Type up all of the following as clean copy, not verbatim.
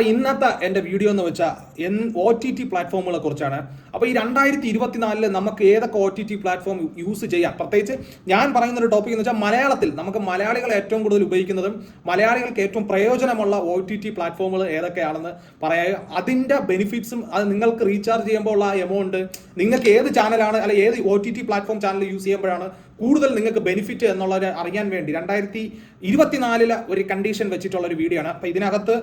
ഇന്നത്തെ എൻ്റെ വീഡിയോ എന്ന് വെച്ചാൽ OTT പ്ലാറ്റ്ഫോമുകളെ കുറിച്ചാണ്. അപ്പോൾ ഈ 2024 നമുക്ക് ഏതൊക്കെ OTT പ്ലാറ്റ്ഫോം യൂസ് ചെയ്യാം, പ്രത്യേകിച്ച് ഞാൻ പറയുന്ന ഒരു ടോപ്പിക് എന്ന് വെച്ചാൽ മലയാളത്തിൽ നമുക്ക് മലയാളികൾ ഏറ്റവും കൂടുതൽ ഉപയോഗിക്കുന്നതും മലയാളികൾക്ക് ഏറ്റവും പ്രയോജനമുള്ള OTT പ്ലാറ്റ്ഫോമുകൾ ഏതൊക്കെയാണെന്ന് പറയാം. അതിൻ്റെ ബെനിഫിറ്റ്സും അത് നിങ്ങൾക്ക് റീചാർജ് ചെയ്യുമ്പോൾ ഉള്ള എമൗണ്ട്, നിങ്ങൾക്ക് ഏത് ചാനലാണ് അല്ലെ ഏത് OTT പ്ലാറ്റ്ഫോം ചാനൽ യൂസ് ചെയ്യുമ്പോഴാണ് കൂടുതൽ നിങ്ങൾക്ക് ബെനിഫിറ്റ് എന്നുള്ളത് അറിയാൻ വേണ്ടി 2024 ഒരു കണ്ടീഷൻ വെച്ചിട്ടുള്ള ഒരു വീഡിയോ ആണ്. അപ്പോൾ ഇതിനകത്ത്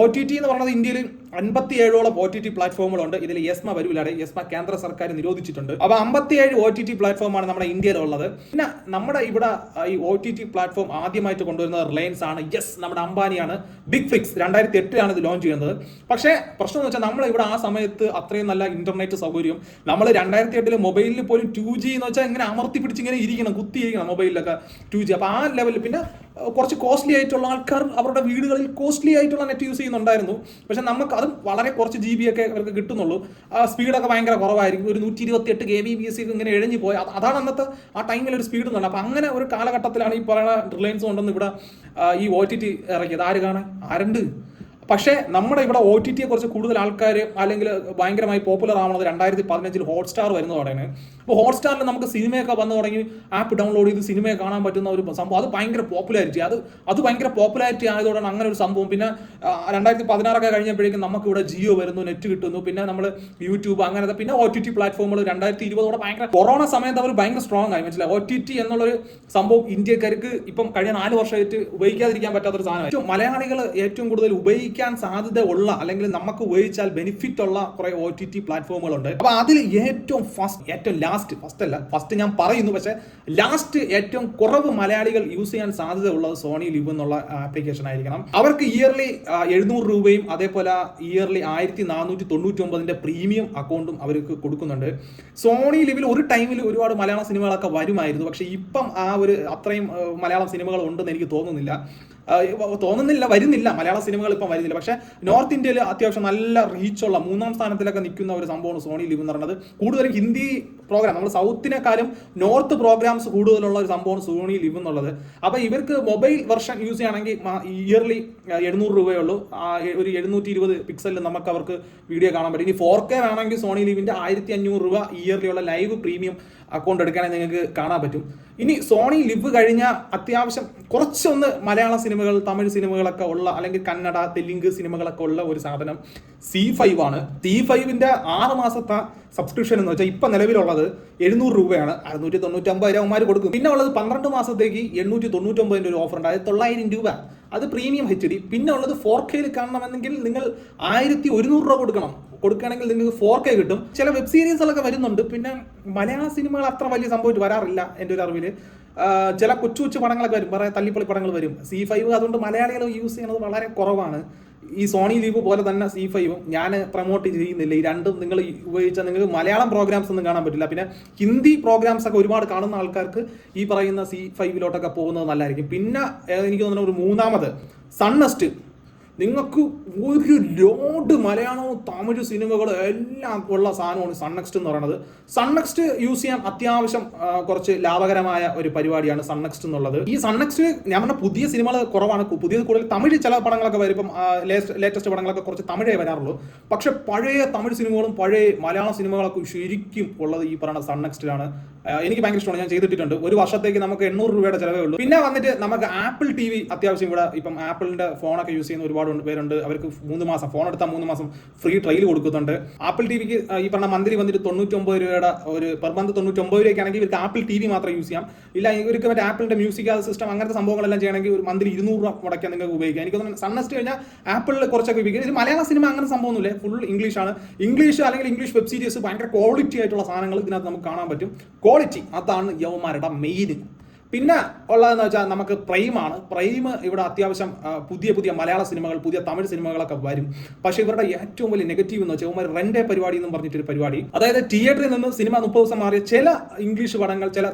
OTT എന്ന് പറയുന്നത് ഇന്ത്യയിൽ 57ഓളം OTT പ്ലാറ്റ്ഫോമുകളുണ്ട്. ഇതിൽ യെസ്മ വരൂലാണ്. യെസ്മ കേന്ദ്ര സർക്കാർ നിരോധിച്ചിട്ടുണ്ട്. അപ്പോൾ 57 OTT പ്ലാറ്റ്ഫോമാണ് നമ്മുടെ ഇന്ത്യയിലുള്ളത്. പിന്നെ നമ്മുടെ ഇവിടെ ഈ OTT പ്ലാറ്റ്ഫോം ആദ്യമായിട്ട് കൊണ്ടുവരുന്നത് റിലയൻസ് ആണ്. യെസ്, നമ്മുടെ അംബാനിയാണ്. ബിഗ് ഫിക്സ് 2008 ഇത് ലോഞ്ച് ചെയ്യുന്നത്. പക്ഷേ പ്രശ്നം എന്ന് വെച്ചാൽ നമ്മൾ ഇവിടെ ആ സമയത്ത് അത്രയും നല്ല ഇന്റർനെറ്റ് സൗകര്യം, നമ്മൾ 2008 മൊബൈലിൽ പോലും 2G എന്ന് വെച്ചാൽ ഇങ്ങനെ അമർത്തി പിടിച്ച് ഇങ്ങനെ കുത്തിയിരിക്കണം മൊബൈലിലൊക്കെ 2G. അപ്പോൾ ആ ലെവലിൽ പിന്നെ കുറച്ച് കോസ്റ്റ്ലി ആയിട്ടുള്ള ആൾക്കാർ അവരുടെ വീടുകളിൽ കോസ്റ്റ്ലി ആയിട്ടുള്ള നെറ്റ് യൂസ് ചെയ്യുന്നുണ്ടായിരുന്നു. പക്ഷെ നമുക്ക് അത് വളരെ കുറച്ച് GB ഒക്കെ അവർക്ക് കിട്ടുന്നുള്ളൂ. സ്പീഡൊക്കെ ഭയങ്കര കുറവായിരിക്കും. ഒരു 128 Kbps ഇങ്ങനെ എഴഞ്ഞു പോയി. അതാണ് അന്നത്തെ ആ ടൈമിൽ ഒരു സ്പീഡ് എന്നുള്ളത്. അപ്പം അങ്ങനെ ഒരു കാലഘട്ടത്തിലാണ് ഈ പറയുന്ന റിലയൻസ് കൊണ്ടുവന്ന് ഇവിടെ ഈ OTT ഇറക്കിയത്. ആര് കാണാൻ ആരുണ്ട്? പക്ഷേ നമ്മുടെ ഇവിടെ OTT കുറിച്ച് കൂടുതൽ ആൾക്കാർ അല്ലെങ്കിൽ ഭയങ്കരമായി പോപ്പുലർ ആവുന്നത് 2015 ഹോട്ട്സ്റ്റാർ വരുന്നതോടെയാണ്. അപ്പോൾ ഹോട്ട്സ്റ്റാറിൽ നമുക്ക് സിനിമയൊക്കെ വന്നു തുടങ്ങി, ആപ്പ് ഡൗൺലോഡ് ചെയ്ത് സിനിമയെ കാണാൻ പറ്റുന്ന ഒരു സംഭവം. അത് ഭയങ്കര പോപ്പുലാരിറ്റി ഭയങ്കര പോപ്പുലാരിറ്റി ആയതോടാണ് അങ്ങനെ ഒരു സംഭവം. പിന്നെ 2016 കഴിഞ്ഞപ്പോഴേക്കും നമുക്ക് ഇവിടെ ജിയോ വരുന്നു, നെറ്റ് കിട്ടുന്നു. പിന്നെ നമ്മൾ യൂട്യൂബ് അങ്ങനത്തെ പിന്നെ OTT പ്ലാറ്റ്ഫോമുകൾ 2020 ഭയങ്കര കൊറോണ സമയത്ത് അവർ ഭയങ്കര സ്ട്രോങ് ആയി. മനസ്സിലായി OTT എന്നുള്ളൊരു സംഭവം ഇന്ത്യക്കാർക്ക് ഇപ്പം കഴിഞ്ഞ 4 വർഷമായിട്ട് ഉപയോഗിക്കാതിരിക്കാൻ പറ്റാത്തൊരു സാധനം. മലയാളികൾ ഏറ്റവും കൂടുതൽ ഉപയോഗിക്കാൻ സാധ്യത ഉള്ള അല്ലെങ്കിൽ നമുക്ക് ഉപയോഗിച്ചാൽ ബെനിഫിറ്റ് ഉള്ള കുറെ OTT പ്ലാറ്റ്ഫോമുകളുണ്ട്. അപ്പൊ അതിൽ ഏറ്റവും ഫസ്റ്റ് ഞാൻ പറയുന്നു, പക്ഷേ ലാസ്റ്റ് ഏറ്റവും കുറവ് മലയാളികൾ യൂസ് ചെയ്യാൻ സാധ്യത ഉള്ളത് സോണി ലിവ് എന്നുള്ള ആപ്ലിക്കേഷൻ ആയിരിക്കണം. അവർക്ക് ഇയർലി 700 രൂപയും അതേപോലെ ഇയർലി 1499 പ്രീമിയം അക്കൗണ്ടും അവർക്ക് കൊടുക്കുന്നുണ്ട്. സോണി ലിവിൽ ഒരു ടൈമിൽ ഒരുപാട് മലയാള സിനിമകളൊക്കെ വരുമായിരുന്നു. പക്ഷെ ഇപ്പം ആ ഒരു അത്രയും മലയാളം സിനിമകൾ ഉണ്ടെന്ന് എനിക്ക് വരുന്നില്ല. മലയാള സിനിമകൾ ഇപ്പം വരുന്നില്ല. പക്ഷേ നോർത്ത് ഇന്ത്യയിൽ അത്യാവശ്യം നല്ല റീച്ചുള്ള 3ാം സ്ഥാനത്തിലൊക്കെ നിൽക്കുന്ന ഒരു സംഭവമാണ് സോണി ലിവ് എന്ന് പറയുന്നത്. കൂടുതലും ഹിന്ദി പ്രോഗ്രാം, നമ്മൾ സൗത്തിനെക്കാളും നോർത്ത് പ്രോഗ്രാംസ് കൂടുതലുള്ള ഒരു സംഭവമാണ് സോണി ലിവ് എന്നുള്ളത്. അപ്പോൾ ഇവർക്ക് മൊബൈൽ വെർഷൻ യൂസ് ചെയ്യുകയാണെങ്കിൽ ഇയർലി 700 രൂപയേ ഉള്ളൂ. ഒരു 720 പിക്സലിൽ നമുക്ക് അവർക്ക് വീഡിയോ കാണാൻ പറ്റും. ഇനി 4K വേണമെങ്കിൽ സോണി ലിവിൻ്റെ 1500 രൂപ ഇയർലിയുള്ള ലൈവ് പ്രീമിയം അക്കൗണ്ട് എടുക്കുകയാണെങ്കിൽ നിങ്ങൾക്ക് കാണാൻ പറ്റും. ഇനി സോണി ലിവ് കഴിഞ്ഞ അത്യാവശ്യം കുറച്ചൊന്ന് മലയാള സിനിമകൾ, തമിഴ് സിനിമകളൊക്കെ ഉള്ള അല്ലെങ്കിൽ കന്നഡ, തെലുങ്ക് സിനിമകളൊക്കെ ഉള്ള ഒരു സാധനം C5 ആണ്. C5ന്റെ 6 മാസത്തെ സബ്സ്ക്രിപ്ഷൻ എന്ന് വെച്ചാൽ ഇപ്പം നിലവിലുള്ളത് 700 രൂപയാണ്. 699 അവന്മാർ കൊടുക്കും. പിന്നെ ഉള്ളത് 12 മാസത്തേക്ക് 899 ഒരു ഓഫർ ഉണ്ട്. അത് 900 രൂപ. അത് പ്രീമിയം HD. പിന്നെ ഉള്ളത് 4K കാണണമെന്നെങ്കിൽ നിങ്ങൾ 1100 രൂപ കൊടുക്കുകയാണെങ്കിൽ നിങ്ങൾക്ക് 4K കിട്ടും. ചില വെബ് സീരീസുകളൊക്കെ വരുന്നുണ്ട്. പിന്നെ മലയാള സിനിമകൾ അത്ര വലിയ സംഭവമായിട്ട് വരാറില്ല എൻ്റെ ഒരു അറിവിൽ. ചില കൊച്ചു പടങ്ങളൊക്കെ വരും, പറയാൻ തല്ലിപ്പൊളി പടങ്ങൾ വരും. C5 അതുകൊണ്ട് മലയാളികൾ യൂസ് ചെയ്യുന്നത് വളരെ കുറവാണ്. ഈ സോണി ലീവ് പോലെ തന്നെ C5ഉം ഞാൻ പ്രൊമോട്ട് ചെയ്യുന്നില്ല. ഈ രണ്ടും നിങ്ങൾ ഉപയോഗിച്ചാൽ നിങ്ങൾക്ക് മലയാളം പ്രോഗ്രാംസ് ഒന്നും കാണാൻ പറ്റില്ല. പിന്നെ ഹിന്ദി പ്രോഗ്രാംസ് ഒക്കെ ഒരുപാട് കാണുന്ന ആൾക്കാർക്ക് ഈ പറയുന്ന C5 പോകുന്നത് നല്ലതായിരിക്കും. പിന്നെ എനിക്ക് തോന്നുന്ന ഒരു 3ാമത് സൺനെസ്റ്റ്. നിങ്ങൾക്ക് ഒരു ലോഡ് മലയാളവും തമിഴ് സിനിമകൾ എല്ലാം ഉള്ള സാധനമാണ് സൺനെക്സ്റ്റ് എന്ന് പറയുന്നത്. സൺനെക്സ്റ്റ് യൂസ് ചെയ്യാൻ അത്യാവശ്യം കുറച്ച് ലാഭകരമായ ഒരു പരിപാടിയാണ് സൺനെക്സ്റ്റ് എന്നുള്ളത്. ഈ സൺനെക്സ്റ്റ് ഞാൻ പറഞ്ഞ പുതിയ സിനിമകൾ കുറവാണ്. പുതിയത് കൂടുതൽ തമിഴ് ചില പടങ്ങളൊക്കെ വരും. ഇപ്പം ലേറ്റസ്റ്റ് പടങ്ങളൊക്കെ കുറച്ച് തമിഴേ വരാറുള്ളൂ. പക്ഷെ പഴയ തമിഴ് സിനിമകളും പഴയ മലയാള സിനിമകളൊക്കെ ശരിക്കും ഉള്ളത് ഈ പറയുന്ന സൺനെക്സ്റ്റിലാണ്. എനിക്ക് ഭയങ്കര ഇഷ്ടമാണ്. ഞാൻ ചെയ്തിട്ടുണ്ട്. ഒരു വർഷത്തേക്ക് നമുക്ക് 800 രൂപയുടെ ചിലവേ ഉള്ളൂ. പിന്നെ വന്നിട്ട് നമുക്ക് ആപ്പിൾ TV അത്യാവശ്യം ഇവിടെ ഇപ്പം ആപ്പിളിന്റെ ഫോണൊക്കെ യൂസ് ചെയ്യുന്ന ഒരുപാട് പേരുണ്ട്. അവർക്ക് 3 മാസം ഫോൺ എടുത്താൽ 3 മാസം ഫ്രീ ട്രയൽ കൊടുക്കുന്നുണ്ട്. ആപ്പിൾ TVക്ക് ഈ പറഞ്ഞ മന്ത്ലി വന്നിട്ട് 99 രൂപയുടെ ഒരു പെർ മന്ത് 99 രൂപയ്ക്കാണെങ്കിൽ ഇവർക്ക് ആപ്പിൾ TV മാത്രം യൂസ് ചെയ്യാം. ഇല്ല ഇവർക്ക് മറ്റേ ആപ്പിളിന്റെ മ്യൂസിക് സിസ്റ്റം അങ്ങനത്തെ സംഭവങ്ങളെല്ലാം ചെയ്യണമെങ്കിൽ ഒരു മന്ത്ലി 200 രൂപ മുടക്കാൻ നിങ്ങൾക്ക് ഉപയോഗിക്കാം. എനിക്ക് തോന്നുന്നു സൺനെസ്റ്റ് കഴിഞ്ഞാൽ ആപ്പിളിൽ കുറച്ചൊക്കെ ഉപയോഗിക്കും. ഇത് മലയാള സിനിമ അങ്ങനെ സംഭവമൊന്നുമില്ല, ഫുൾ ഇംഗ്ലീഷാണ്. ഇംഗ്ലീഷ് അല്ലെങ്കിൽ ഇംഗ്ലീഷ് വെബ് സീരീസ് ഭയങ്കര ക്വാളിറ്റി ആയിട്ടുള്ള സാധനങ്ങൾ ഇതിനകത്ത് നമുക്ക് കാണാൻ പറ്റും. ക്വാളിറ്റി അതാണ് യവന്മാരുടെ മെയിൻ. പിന്നെ ഉള്ളതെന്ന് വെച്ചാൽ നമുക്ക് പ്രൈമാണ്. പ്രൈം ഇവിടെ അത്യാവശ്യം പുതിയ മലയാള സിനിമകൾ, പുതിയ തമിഴ് സിനിമകളൊക്കെ വരും. പക്ഷേ ഇവരുടെ ഏറ്റവും വലിയ നെഗറ്റീവ് എന്ന് വെച്ചാൽ ഇവർ റെന്റ് പരിപാടി എന്നും പറഞ്ഞിട്ടൊരു പരിപാടി, അതായത് തിയേറ്ററിൽ നിന്ന് സിനിമ 30 ദിവസം മാറിയ ചില ഇംഗ്ലീഷ് പടങ്ങൾ, ചില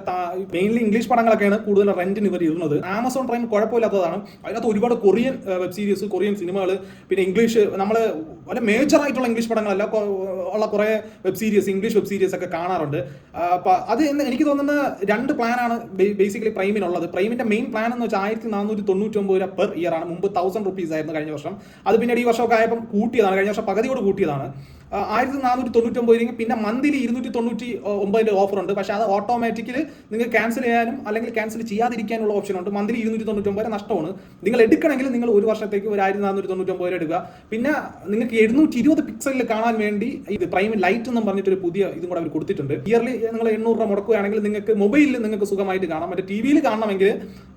മെയിൻലി ഇംഗ്ലീഷ് പടങ്ങളൊക്കെയാണ് കൂടുതൽ റെന്റിന് ഇവർ ഇടുന്നത്. ആമസോൺ പ്രൈം കുഴപ്പമില്ലാത്തതാണ്. അതിനകത്ത് ഒരുപാട് കൊറിയൻ വെബ് സീരീസ്, കൊറിയൻ സിനിമകൾ, പിന്നെ ഇംഗ്ലീഷ് നമ്മൾ വളരെ മേജർ ആയിട്ടുള്ള ഇംഗ്ലീഷ് പടങ്ങളല്ല ഉള്ള കുറേ web series, English web series ഒക്കെ കാണാറുണ്ട്. അത് എനിക്ക് തോന്നുന്ന 2 പ്ലാനാണ് ബേസിക്കലി ബേസിക്കലി പ്രൈമിനുള്ളത്. പ്രൈമിന്റെ മെയിൻ പ്ലാൻ എന്ന് വെച്ചാൽ 1499 രൂപ പെർ ഇയർ ആണ്. മുമ്പ് 1000 റുപ്പീസ് ആയിരുന്നു കഴിഞ്ഞ വർഷം. അത് പിന്നീട് ഈ വർഷമൊക്കെ ആയപ്പോൾ കൂട്ടിയതാണ്, കഴിഞ്ഞ വർഷം പകുതിയോട് കൂട്ടിയതാണ്. 1499 പിന്നെ മന്ത്ലി 299 ഓഫർ ഉണ്ട്. പക്ഷേ അത് ഓട്ടോമാറ്റിക്കലി നിങ്ങൾക്ക് ക്യാൻസൽ ചെയ്യാനും അല്ലെങ്കിൽ ക്യാൻസൽ ചെയ്യാതിരിക്കാനുള്ള ഓപ്ഷൻ ഉണ്ട്. മന്ത്ലി 299 നഷ്ടമാണ്. നിങ്ങൾ എടുക്കണമെങ്കിൽ നിങ്ങൾ ഒരു വർഷത്തേക്ക് ഒരു 1499 എടുക്കുക. പിന്നെ നിങ്ങൾക്ക് 720 പിക്സലിൽ കാണാൻ വേണ്ടി ഇത് പ്രൈം ലൈറ്റ് എന്നും പറഞ്ഞിട്ടൊരു പുതിയ ഇതും കൂടെ അവർ കൊടുത്തിട്ടുണ്ട്. ഇയർലി നിങ്ങൾ 800 രൂപ മുടക്കുകയാണെങ്കിൽ നിങ്ങൾക്ക് മൊബൈലിൽ നിങ്ങൾക്ക് സുഖമായിട്ട് കാണാം. മറ്റേ ടി വിയിൽ കാണണമെങ്കിൽ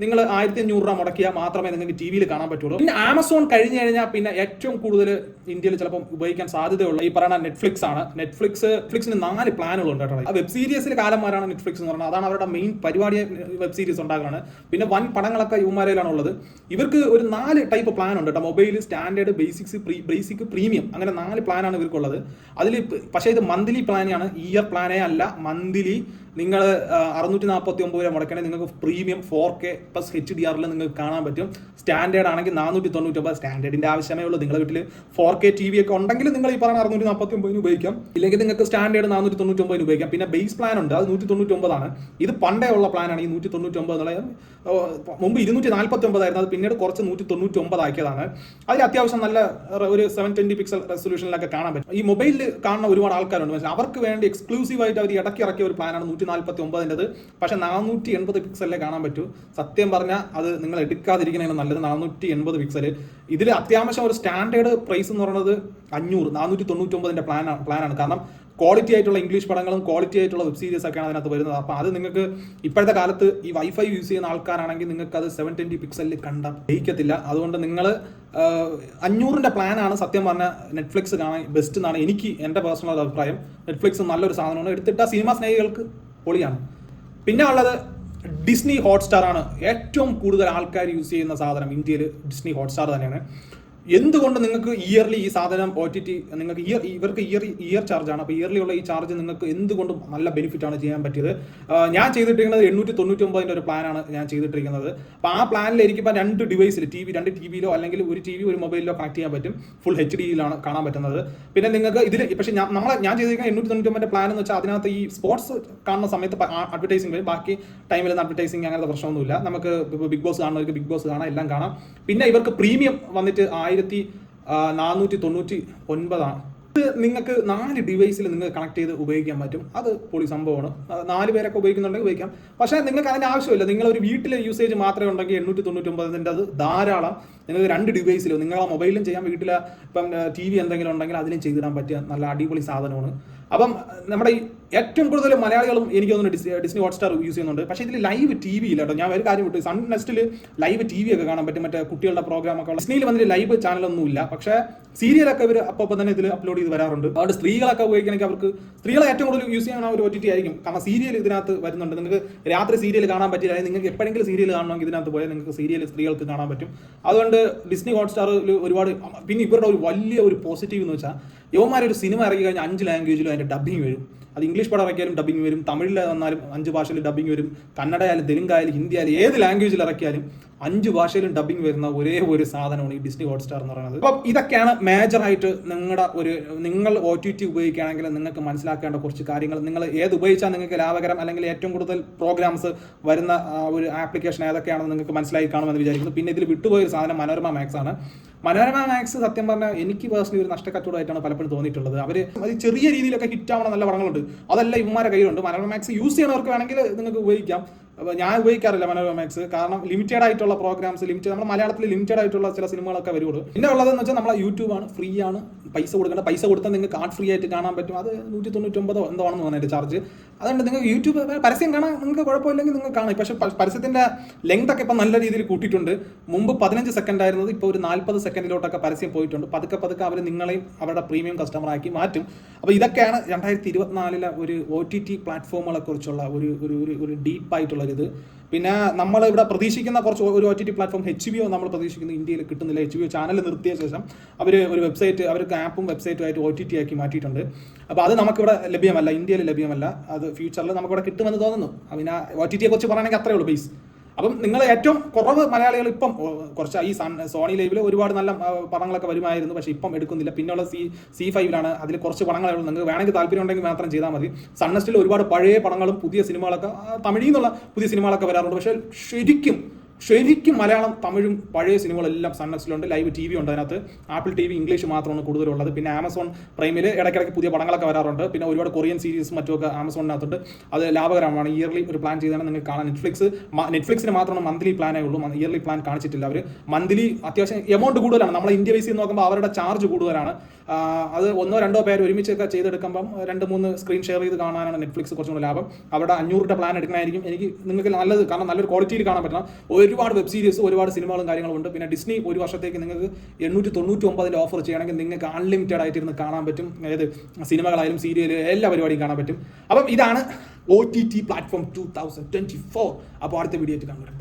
നിങ്ങൾ 1500 രൂപ മുടക്കിയാൽ മാത്രമേ നിങ്ങൾക്ക് ടി വിയിൽ കാണാൻ പറ്റുള്ളൂ. പിന്നെ ആമസോൺ കഴിഞ്ഞ് കഴിഞ്ഞാൽ പിന്നെ ഏറ്റവും കൂടുതൽ ഇന്ത്യയിൽ ചിലപ്പോൾ ഉപയോഗിക്കാൻ സാധ്യതയുള്ള ഈ പറയുന്ന നെറ്റ്ഫ്ലിക്സ് ആണ്. നെറ്റ്ഫ്ലിക്സിന് 4 പ്ലാനുകളുണ്ട് കേട്ടോ. ആ വെബ് സീരീസിൽ കാലന്മാരാണ് നെറ്റ്ഫ്ലിക്സ് എന്ന് പറഞ്ഞാൽ. അതാണ് അവരുടെ മെയിൻ പരിപാടി, വെബ് സീരീസ് ഉണ്ടാക്കുകയാണ്. പിന്നെ വൻ പടങ്ങളൊക്കെ യുവമാരയിലാണ് ഉള്ളത്. ഇവർക്ക് ഒരു 4 ടൈപ്പ് പ്ലാൻ ഉണ്ട് കേട്ടോ. മൊബൈൽ, സ്റ്റാൻഡേർഡ്, ബേസിക്, പ്രീമിയം, അങ്ങനെ 4 പ്ലാനാണ് ഇവർക്കുള്ളത്. അതിൽ പക്ഷേ ഇത് മന്ത്ലി പ്ലാനാണ്, ഇയർ പ്ലാനേ അല്ല. മന്ത്ലി നിങ്ങൾ 649 രൂപ മുടക്കണേ നിങ്ങൾക്ക് പ്രീമിയം 4K പ്ലസ് HDR നിങ്ങൾക്ക് കാണാൻ പറ്റും. സ്റ്റാൻഡേർഡ് ആണെങ്കിൽ 499. സ്റ്റാൻഡേർഡിന്റെ ആവശ്യമേ ഉള്ളൂ. നിങ്ങളുടെ വീട്ടിൽ 4K TV ഒക്കെ ഉണ്ടെങ്കിൽ നിങ്ങൾ ഈ പറഞ്ഞ 649 ഉപയോഗിക്കാം. ഇല്ലെങ്കിൽ നിങ്ങൾക്ക് സ്റ്റാൻഡേർഡ് 499 ഉപയോഗിക്കാം. പിന്നെ ബേസ് പ്ലാൻ ഉണ്ട്, അത് 199 ആണ്. ഇത് പണ്ടേ ഉള്ള പ്ലാനാണ്. ഈ 199 എന്നുള്ളത് മുമ്പ് 249 ആയിരുന്നു. അത് പിന്നീട് കുറച്ച് 199 ആക്കിയതാണ്. അതിൽ അത്യാവശ്യം നല്ല ഒരു 720 പിക്സൽ റെസൊല്യൂഷനിലൊക്കെ കാണാൻ പറ്റും. ഈ മൊബൈലിൽ കാണുന്ന ഒരുപാട് ആൾക്കാരുണ്ട്. പക്ഷേ അവർക്ക് വേണ്ടി എക്സ്ക്ലൂസീവ് ആയിട്ട് അവർ ഇടയ്ക്ക് ഇറക്കിയ ഒരു പ്ലാനാണ് 149. പക്ഷെ 480 പിക്സലിലെ കാണാൻ പറ്റൂ. സത്യം പറഞ്ഞാൽ അത് നിങ്ങൾ എടുക്കാതിരിക്കുന്നതാണ് നല്ലത്. 480 പിക്സൽ. ഇതിൽ അത്യാവശ്യം ഒരു സ്റ്റാൻഡേർഡ് പ്രൈസ് എന്ന് പറയുന്നത് 500, 499 പ്ലാനാണ്. കാരണം ക്വാളിറ്റി ആയിട്ടുള്ള ഇംഗ്ലീഷ് പടങ്ങളും ക്വാളിറ്റി ആയിട്ടുള്ള വെബ് സീരീസ് ഒക്കെയാണ് അതിനകത്ത് വരുന്നത്. അപ്പോൾ അത് നിങ്ങൾക്ക് ഇപ്പോഴത്തെ കാലത്ത് ഈ വൈഫൈ യൂസ് ചെയ്യുന്ന ആൾക്കാരാണെങ്കിൽ നിങ്ങൾക്ക് അത് 720 പിക്സലിൽ ജയിക്കത്തില്ല. അതുകൊണ്ട് നിങ്ങൾ 500 പ്ലാനാണ് സത്യം പറഞ്ഞാൽ നെറ്റ്ഫ്ലിക്സ് കാണാൻ ബെസ്റ്റ് എന്നാണ് എൻ്റെ പേഴ്സണൽ അഭിപ്രായം. നെറ്റ്ഫ്ലിക്സ് നല്ലൊരു സാധനമാണ്. എടുത്തിട്ട സിനിമ സ്നേഹികൾക്ക് പൊളിയാണ്. പിന്നെ ഉള്ളത് ഡിസ്നി ഹോട്ട്സ്റ്റാർ ആണ്. ഏറ്റവും കൂടുതൽ ആൾക്കാർ യൂസ് ചെയ്യുന്ന സാധനം ഇന്ത്യയിൽ ഡിസ്നി ഹോട്ട്സ്റ്റാർ തന്നെയാണ്. എന്തുകൊണ്ട് നിങ്ങൾക്ക് ഇയർലി ഈ സാധനം OTT നിങ്ങൾക്ക് ഇവർക്ക് ഇയർ ചാർജ് ആണ്. അപ്പോൾ ഇയർലി ഉള്ള ഈ ചാർജ് നിങ്ങൾക്ക് എന്തുകൊണ്ടും നല്ല ബെനിഫിറ്റ് ആണ് ചെയ്യാൻ പറ്റിയത്. ഞാൻ ചെയ്തിട്ടിരിക്കുന്നത് 899 ഒരു പ്ലാനാണ് ഞാൻ ചെയ്തിട്ടിരിക്കുന്നത്. അപ്പോൾ ആ പ്ലാനിൽ എനിക്കിപ്പോൾ 2 ഡിവൈസിൽ രണ്ട് ടി വിയിലോ അല്ലെങ്കിൽ ഒരു TV ഒരു മൊബൈലിലോ കണക്ട് ചെയ്യാൻ പറ്റും. ഫുൾ HDയിലാണ് കാണാൻ പറ്റുന്നത്. പിന്നെ നിങ്ങൾക്ക് ഇതിൽ പക്ഷേ ഞാൻ ചെയ്തിരിക്കുന്ന 899 പ്ലാൻ എന്ന് വെച്ചാൽ അതിനകത്ത് ഈ സ്പോർട്സ് കാണുന്ന സമയത്ത് അഡ്വർടൈസിംഗ് വരും. ബാക്കി ടൈമിൽ അഡ്വർടൈസിംഗ് അങ്ങനത്തെ പ്രശ്നമൊന്നുമില്ല. നമുക്ക് ബിഗ് ബോസ് കാണുന്നവർക്ക് ബിഗ് ബോസ് കാണാം, എല്ലാം കാണാം. പിന്നെ ഇവർക്ക് പ്രീമിയം വന്നിട്ട് 1499 ഇത് നിങ്ങൾക്ക് 4 ഡിവൈസിൽ നിങ്ങൾക്ക് കണക്ട് ചെയ്ത് ഉപയോഗിക്കാൻ പറ്റും. അത് പൊളി സംഭവമാണ്. 4 പേരൊക്കെ ഉപയോഗിക്കുന്നുണ്ടെങ്കിൽ ഉപയോഗിക്കാം. പക്ഷേ നിങ്ങൾക്ക് അതിൻ്റെ ആവശ്യമില്ല. നിങ്ങളൊരു വീട്ടിലെ യൂസേജ് മാത്രമേ ഉണ്ടെങ്കിൽ 899 അത് ധാരാളം. നിങ്ങൾക്ക് 2 ഡിവൈസിലോ നിങ്ങളെ മൊബൈലിലും ചെയ്യാം, വീട്ടിൽ ഇപ്പം TV എന്തെങ്കിലും ഉണ്ടെങ്കിൽ അതിലും ചെയ്തിടാൻ പറ്റിയ നല്ല അടിപൊളി സാധനമാണ്. അപ്പം നമ്മുടെ ഏറ്റവും കൂടുതൽ മലയാളികളും എനിക്ക് തോന്നുന്നു ഡിസ്നി ഹോട്ട്സ്റ്റാർ യൂസ് ചെയ്യുന്നുണ്ട്. പക്ഷേ ഇതിൽ ലൈവ് TV ഇല്ല കേട്ടോ. ഞാൻ ഒരു കാര്യം വിട്ടു, സൺ നെസ്റ്റിൽ ലൈവ് TV ഒക്കെ കാണാൻ പറ്റും. മറ്റേ കുട്ടികളുടെ പ്രോഗ്രാമൊക്കെ ഡിസ്നിയിൽ വന്നിട്ട് ലൈവ് ചാനലൊന്നും ഇല്ല. പക്ഷേ സീരിയലൊക്കെ ഇവർ അപ്പോൾ തന്നെ ഇതിൽ അപ്ലോഡ് ചെയ്ത് വരാറുണ്ട്. അതുകൊണ്ട് സ്ത്രീകളൊക്കെ ഉപയോഗിക്കണമെങ്കിൽ അവർക്ക് സ്ത്രീകളെ ഏറ്റവും കൂടുതൽ യൂസ് ചെയ്യാൻ ഒരു OTT ആയിരിക്കും. കാരണം സീരിയൽ ഇതിനകത്ത് വരുന്നുണ്ട്. നിങ്ങൾക്ക് രാത്രി സീരിയൽ കാണാൻ പറ്റില്ല, നിങ്ങൾക്ക് എപ്പോഴെങ്കിലും സീരിയൽ കാണണമെങ്കിൽ ഇതിനകത്ത് പോയാൽ നിങ്ങൾക്ക് സീരിയൽ സ്ത്രീകൾക്ക് കാണാൻ പറ്റും. അതുകൊണ്ട് ഡിസ്നി ഹോട്ട്സ്റ്റാറിൽ ഒരുപാട്. പിന്നെ ഇവരുടെ ഒരു വലിയ ഒരു പോസിറ്റീവ് എന്ന് വെച്ചാൽ യവന്മാരൊരു സിനിമ ഇറങ്ങി കഴിഞ്ഞാൽ 5 ലാംഗ്വേജിലും അതിൻ്റെ ഡബ്ബിങ് വരും. അത് ഇംഗ്ലീഷ് പടം ഇറക്കിയാലും ഡബ്ബിങ് വരും, തമിഴിൽ വന്നാലും 5 ഭാഷയിൽ ഡബ്ബിങ് വരും, കന്നഡ ആയാലും തെലുങ്ക് ആയാലും ഹിന്ദി ആയാലും ഏത് ലാംഗ്വേജിൽ ഇറക്കിയാലും 5 ഭാഷയിലും ഡബ്ബിങ് വരുന്ന ഒരേ ഒരു സാധനമാണ് ഈ ഡിസ്നി ഹോട്ട്സ്റ്റാർ എന്ന് പറയുന്നത്. അപ്പം ഇതൊക്കെയാണ് മേജറായിട്ട് നിങ്ങൾ OTT ഉപയോഗിക്കുകയാണെങ്കിൽ നിങ്ങൾക്ക് മനസ്സിലാക്കേണ്ട കുറച്ച് കാര്യങ്ങൾ. നിങ്ങൾ ഏത് ഉപയോഗിച്ചാൽ നിങ്ങൾക്ക് ലാഭകരം അല്ലെങ്കിൽ ഏറ്റവും കൂടുതൽ പ്രോഗ്രാംസ് വരുന്ന ഒരു ആപ്ലിക്കേഷൻ ഏതൊക്കെയാണെന്ന് നിങ്ങൾക്ക് മനസ്സിലായി കാണുമെന്ന് വിചാരിക്കുന്നു. പിന്നെ ഇതിൽ വിട്ടുപോയൊരു സാധനം മനോരമ മാക്സ് ആണ്. മനോരമ മാക്സ് സത്യം പറഞ്ഞാൽ എനിക്ക് പേഴ്സണലി ഒരു നഷ്ടക്കച്ചവടമായിട്ടാണ് പലപ്പോഴും തോന്നിയിട്ടുള്ളത്. അത് ചെറിയ രീതിയിലൊക്കെ ഹിറ്റാവണ നല്ല പടങ്ങളുണ്ട്, അതെല്ലാം ഇവന്മാരുടെ കയ്യിലുണ്ട്. മനോരമ മാക്സ് യൂസ് ചെയ്യുന്നവർക്ക് വേണമെങ്കിൽ നിങ്ങൾക്ക് ഉപയോഗിക്കാം. ഞാൻ ഉപയോഗിക്കാറില്ല മനോരമ മാക്സ്. കാരണം ലിമിറ്റഡ് ആയിട്ടുള്ള പ്രോഗ്രാംസ്, നമ്മുടെ മലയാളത്തിൽ ലിമിറ്റഡ് ആയിട്ടുള്ള ചില സിനിമകളൊക്കെ വരുള്ളൂ. പിന്നെ ഉള്ളതെന്ന് വെച്ചാൽ നമ്മളെ യൂട്യൂബാണ്, ഫ്രീ ആണ്, പൈസ കൊടുക്കേണ്ട. പൈസ കൊടുത്താൽ നിങ്ങൾക്ക് കാർഡ് ഫ്രീ ആയിട്ട് കാണാൻ പറ്റും. അത് 199 എന്തോ ആണെന്ന് പറഞ്ഞിട്ട് ചാർജ്. അതുകൊണ്ട് നിങ്ങൾക്ക് യൂട്യൂബ് പരസ്യം കാണാൻ നിങ്ങൾക്ക് കുഴപ്പമില്ലെങ്കിൽ നിങ്ങൾക്ക് കാണാം. പക്ഷേ പരസ്യത്തിൻ്റെ ലെങ്ത് ഒക്കെ ഇപ്പം നല്ല രീതിയിൽ കൂട്ടിയിട്ടുണ്ട്. മുമ്പ് 15 സെക്കൻഡ് ആയിരുന്നത് ഇപ്പോൾ ഒരു 40 സെക്കൻഡിലോട്ടൊക്കെ പരസ്യം പോയിട്ടുണ്ട്. പതുക്കെ അവർ നിങ്ങളെയും അവരുടെ പ്രീമിയം കസ്റ്റമർ ആക്കി മാറ്റും. അപ്പോൾ ഇതൊക്കെയാണ് 2024 ഒരു OTT പ്ലാറ്റ്ഫോമുകളെ കുറിച്ചുള്ള ഒരു ഡീപ്പായിട്ടുള്ളൊരിത്. പിന്നെ നമ്മൾ ഇവിടെ പ്രതീക്ഷിക്കുന്ന ഒരു OTT പ്ലാറ്റ്ഫോം HBO നമ്മൾ പ്രതീക്ഷിക്കുന്നത് ഇന്ത്യയിൽ കിട്ടുന്നില്ല. HBO ചാനൽ നിർത്തിയ ശേഷം അവർ ഒരു വെബ്സൈറ്റ്, അവർക്ക് ആപ്പും വെബ്സൈറ്റുമായിട്ട് OTT ആക്കി മാറ്റിയിട്ടുണ്ട്. അപ്പോൾ അത് നമുക്കിവിടെ ലഭ്യമല്ല, ഇന്ത്യയിൽ ലഭ്യമല്ല. അത് ഫ്യൂച്ചറിൽ നമുക്കിവിടെ കിട്ടുമെന്ന് തോന്നുന്നു. പിന്നെ OTT കുറിച്ച് പറയുകയാണെങ്കിൽ അത്രയേ ഉള്ളൂ ബേസ്. അപ്പം നിങ്ങൾ ഏറ്റവും കുറവ് മലയാളികൾ ഇപ്പം കുറച്ച് ഈ സോണി ലൈവിൽ ഒരുപാട് നല്ല പടങ്ങളൊക്കെ വരുമായിരുന്നു, പക്ഷേ ഇപ്പം എടുക്കുന്നില്ല. പിന്നെയുള്ള C5 അതിൽ കുറച്ച് പടങ്ങളേ ഉള്ളൂ. നിങ്ങൾക്ക് വേണമെങ്കിൽ താല്പര്യം ഉണ്ടെങ്കിൽ മാത്രം ചെയ്താൽ മതി. സൺനെസ്റ്റിൽ ഒരുപാട് പഴയ പടങ്ങളും പുതിയ സിനിമകളൊക്കെ തമിഴിൽ നിന്നുള്ള പുതിയ സിനിമകളൊക്കെ വരാറുണ്ട്. പക്ഷേ ശരിക്കും മലയാളം തമിഴും പഴയ സിനിമകളെല്ലാം സൺനെക്സിലുണ്ട്. ലൈവ് TV ഉണ്ട് അതിനകത്ത്. ആപ്പിൾ TV ഇംഗ്ലീഷ് മാത്രമാണ് കൂടുതലുള്ളത്. പിന്നെ ആമസോൺ പ്രൈമിൽ ഇടയ്ക്കിടയ്ക്ക് പുതിയ പടങ്ങളൊക്കെ വരാറുണ്ട്. പിന്നെ ഒരുപാട് കൊറിയൻ സീരീസും മറ്റുമൊക്കെ ആമസോണിനകത്തുണ്ട്. അത് ലാഭകരമാണ്. ഇയർലി ഒരു പ്ലാൻ ചെയ്താണ് നിങ്ങൾക്ക് കാണാം. നെറ്റ്ഫ്ലിക്സിന് മാത്രമാണ് മന്ത്ലി പ്ലാനേ ഉള്ളൂ, ഇയർലി പ്ലാൻ കാണിച്ചിട്ടില്ല അവർ. മന്ത്ലി അത്യാവശ്യം എമൗണ്ട് കൂടുതലാണ്. നമ്മൾ ഇന്ത്യ ബേസിൽ നോക്കുമ്പോൾ അവരുടെ ചാർജ് കൂടുതലാണ്. അത് 1-2 പേര് ഒരുമിച്ചൊക്കെ ചെയ്തെടുക്കുമ്പം 2-3 സ്ക്രീൻ ഷെയർ ചെയ്ത് കാണാനാണ് നെറ്റ്ഫ്ലിക്സ് കുറച്ചും കൂടെ ലാഭം. അവിടെ 500 പ്ലാൻ എടുക്കണമായിരിക്കും നിങ്ങൾക്ക് നല്ലത്. കാരണം നല്ലൊരു ക്വാളിറ്റിയിൽ കാണാൻ പറ്റണം. ഒരുപാട് വെബ് സീരീസ്, ഒരുപാട് സിനിമകളും കാര്യങ്ങളും ഉണ്ട്. പിന്നെ ഡിസ്നി ഒരു വർഷത്തേക്ക് നിങ്ങൾക്ക് 899 ഓഫർ ചെയ്യണമെങ്കിൽ നിങ്ങൾക്ക് അൺലിമിറ്റഡ് ആയിട്ട് ഇരുന്ന് കാണാൻ പറ്റും. അതായത് സിനിമകളായാലും സീരിയൽ എല്ലാ പരിപാടിയും കാണാൻ പറ്റും. അപ്പം ഇതാണ് OTT പ്ലാറ്റ്ഫോം 2024. അപ്പോൾ അടുത്ത വീഡിയോ ആയിട്ട് കാണാം.